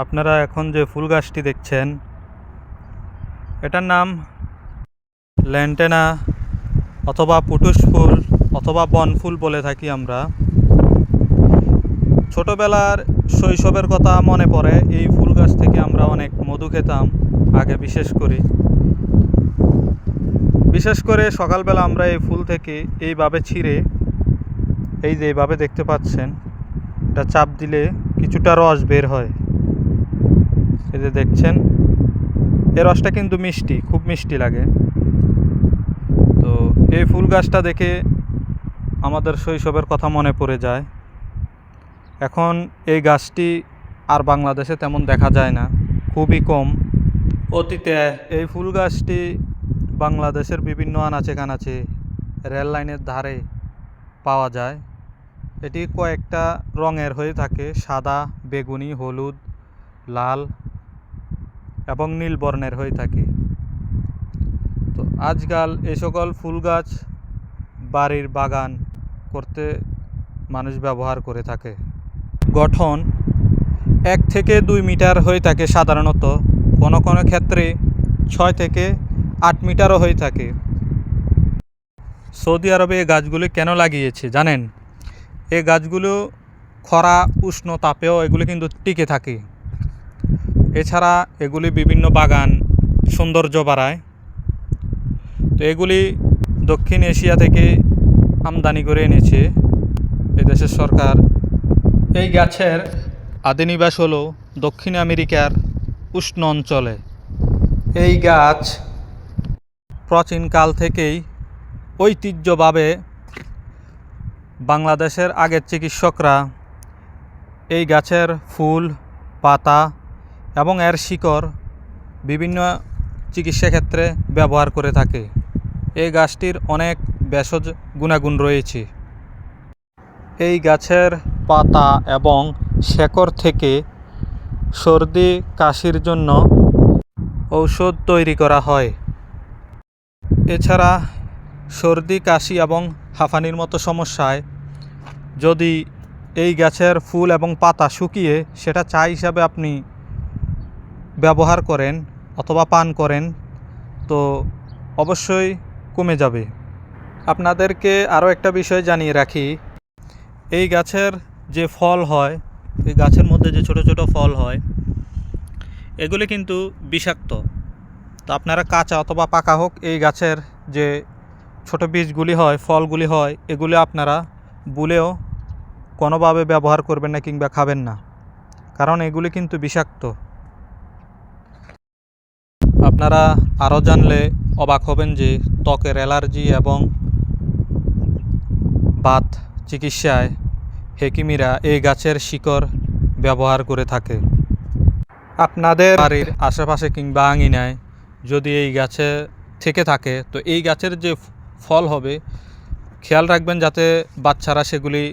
আপনারা এখন যে ফুল গাছটি দেখছেন এটার নাম ল্যান্টেনা অথবা পুটুস ফুল অথবা বনফুল বলে থাকি আমরা। ছোটবেলার শৈশবের কথা মনে পড়ে, এই ফুল গাছ থেকে আমরা অনেক মধু খেতাম আগে। বিশেষ করে সকালবেলা আমরা এই ফুল থেকে এইভাবে ছিঁড়ে, এই যে এইভাবে দেখতে পাচ্ছেন, এটা চাপ দিলে কিছুটা রস বের হয়। এই যে দেখছেন, এই রসটা কিন্তু মিষ্টি, খুব মিষ্টি লাগে। তো এই ফুল গাছটা দেখে আমাদের শৈশবের কথা মনে পড়ে যায়। এখন এই গাছটি আর বাংলাদেশে তেমন দেখা যায় না, খুবই কম। অতীতে এই ফুল গাছটি বাংলাদেশের বিভিন্ন আনাচে কানাচে রেল লাইনের ধারে পাওয়া যায়। এটি কয়েকটা রঙের হয়ে থাকে, সাদা, বেগুনি, হলুদ, লাল এবং নীল বর্ণের হয়ে থাকে। তো আজকাল এই সকল ফুল গাছ বাড়ির বাগান করতে মানুষ ব্যবহার করে থাকে। গঠন 1 থেকে 2 মিটার হয়ে থাকে সাধারণত, কোনো কোনো ক্ষেত্রে 6 থেকে 8 মিটারও হয়ে থাকে। সৌদি আরবে এই গাছগুলি কেন লাগিয়েছে জানেন? এই গাছগুলো খরা উষ্ণ তাপেও এগুলি কিন্তু টিকে থাকে। এছাড়া এগুলি বিভিন্ন বাগান সৌন্দর্য বাড়ায়। তো এগুলি দক্ষিণ এশিয়া থেকে আমদানি করে এনেছে এই দেশের সরকার। এই গাছের আদি নিবাস হলো দক্ষিণ আমেরিকার উষ্ণ অঞ্চলে। এই গাছ প্রাচীনকাল থেকেই ঐতিহ্যভাবে বাংলাদেশের আগের চিকিৎসকরা এই গাছের ফুল, পাতা এবং এর শিকড় বিভিন্ন চিকিৎসা ক্ষেত্রে ব্যবহার করে থাকে। এই গাছটির অনেক ভেষজ গুণাগুণ রয়েছে। এই গাছের পাতা এবং শেকড় থেকে সর্দি কাশির জন্য ঔষধ তৈরি করা হয়। এছাড়া সর্দি কাশি এবং হাঁফানির মতো সমস্যায় যদি এই গাছের ফুল এবং পাতা শুকিয়ে সেটা চা হিসাবে আপনি ব্যবহার করেন অথবা পান করেন, তো অবশ্যই কমে যাবে। আপনাদেরকে আরও একটা বিষয় জানিয়ে রাখি, এই গাছের যে ফল হয়, এই গাছের মধ্যে যে ছোট ছোট ফল হয়, এগুলি কিন্তু বিষাক্ত। তো আপনারা কাঁচা অথবা পাকা হোক, এই গাছের যে ছোট বীজগুলি হয়, ফলগুলি হয়, এগুলি আপনারা বুলেও কোনোভাবে ব্যবহার করবেন না কিংবা খাবেন না, কারণ এগুলি কিন্তু বিষাক্ত। আপনারা আরও জানলে অবাক হবেন যে ত্বকের অ্যালার্জি এবং বাত চিকিৎসায় হেকিমিরা এই গাছের শিকড় ব্যবহার করে থাকে। আপনাদের বাড়ির আশেপাশে কিংবা আঙিনায় যদি এই গাছে থেকে থাকে, তো এই গাছের যে ফল হবে খেয়াল রাখবেন যাতে বাচ্চারা সেগুলি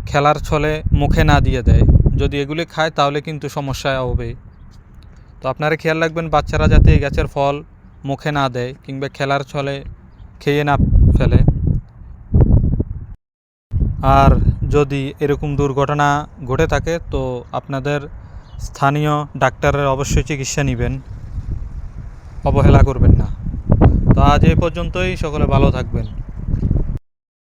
খেলার ছলে মুখে না দিয়ে দেয়। যদি এগুলি খায় তাহলে কিন্তু সমস্যা হবে। তো আপনারা খেয়াল রাখবেন বাচ্চারা যাতে এই গাছের ফল মুখে না দেয় কিংবা খেলার ছলে খেয়ে না ফেলে। আর যদি এরকম দুর্ঘটনা ঘটে থাকে তো আপনাদের স্থানীয় ডাক্তারের অবশ্যই চিকিৎসা নেবেন, অবহেলা করবেন না। তো আজ এই পর্যন্তই, সকলে ভালো থাকবেন।